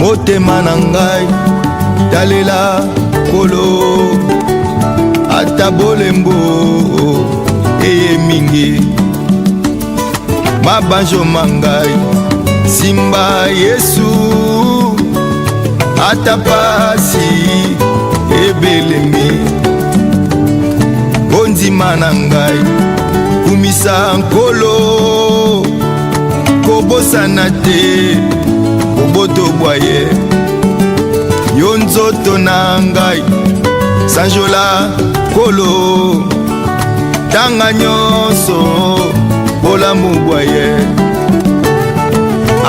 motema na ngai talela kolo ata bolembo eye mingi mabanjo mangai simba Yesu ata pasi ebelemi bondima na ngai kumisa nkolo kobosana te koboto bwaye yo nzoto na ngai sanjola kolo tanga nyonso bolamu bwaye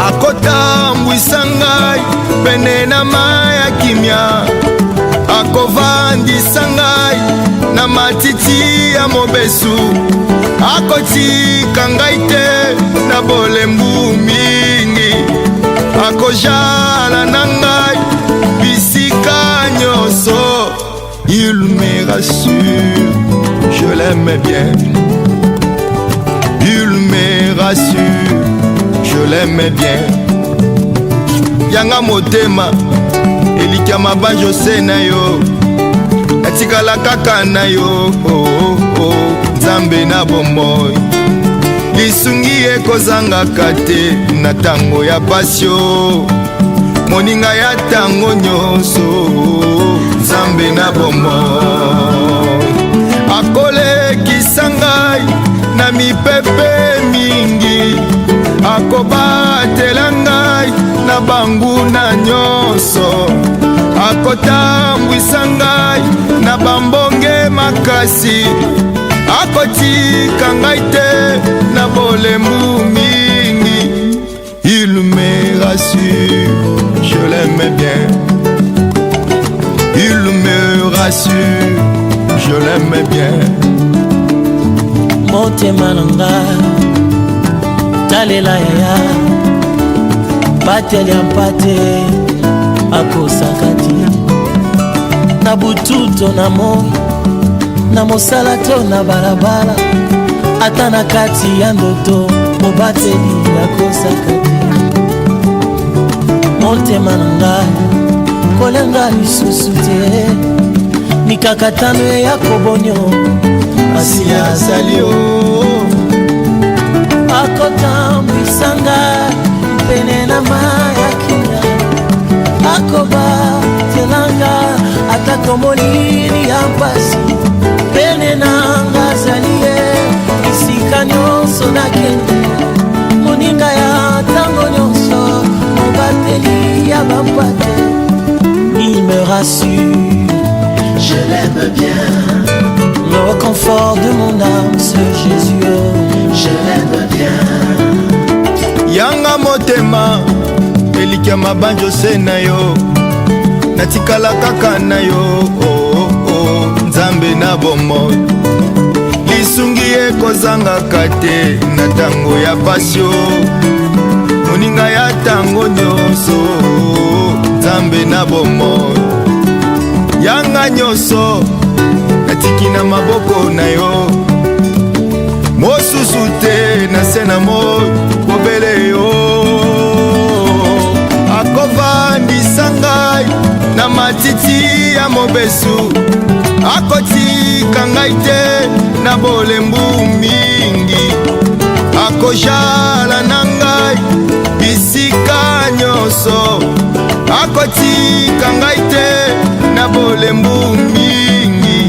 akotambwisa ngai pene na mai ya kimia akovandisa ngai na matiti ya mobesu akotika ngai te na bolembu mingi akojala na ngai bisika nyonso. Il me rassure, je l'aime bien. Il me rassure, je l'aime bien. Yanga motema elika mabanjo se na yo atikala kaka na yo Nzambe na bomoi lisungi ekozangaka te na tango ya pasio moninga ya tango nyonso Nzambe na bomoi akolekisa ngai na mipepe mingi akobatela ngai na banguna nyonso akotambwisa ngai na bambonge makasi akotika ngai te na bolembu mingi. Il me rassure, je l'aime bien. Il me rassure, je l'aime bien. Motema na ngai talela yaya bateli ya mpate akosaka ti na bututo na moi na mosala to na balabala ata na kati ya ndoto mobateli akosaka ti motema na ngai kolenga lisusu te mikakatano ya kobonyo asi azali o akotambwisa ngai pene na mai ya kimia akobatela ngai ata molili ya mpasi pene na ngai azali ye esika nyonso nakende moninga ya ntango nyonso mobateli ya bampate. Il me rassure, je l'aime bien. Le réconfort de mon âme, ce Jésus, je l'aime bien. Yanga motema elika mabanjo se na yo natikala kaka na yo Nzambe na bomoi lisungi ekozangaka te na tango ya pasio moninga ya tango nyonso Nzambe na bomoi yanga nyonso natiki na maboko na yo mosusu te na se na moi kobele yo akovandisa ngai na matiti ya mobesu akotika ngai te na bolembu mingi akojala na ngai bisika nyonso akotika ngai te na bolembu mingi.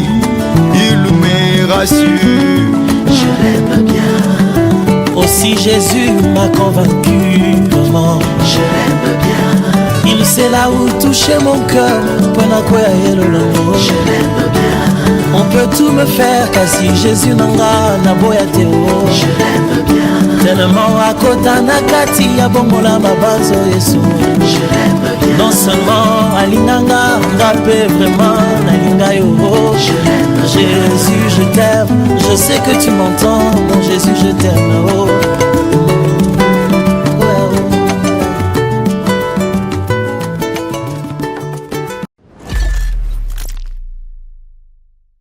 Il me rassure, je l'aime bien. Aussi Jésus m'a convaincu vraiment. Je l'aime bien. Il sait là où toucher mon cœur. Je l'aime bien. On peut tout me faire car si Jésus n'anga na boya teo. Je l'aime bien. Tellement à kota na kati ya bongola mabanzo Yesu. Je l'aime bien. Non seulement alinanga ngape vraiment na linga yo. Je l'aime bien. Jésus je t'aime. Je sais que tu m'entends. Mon Jésus je t'aime. Oh.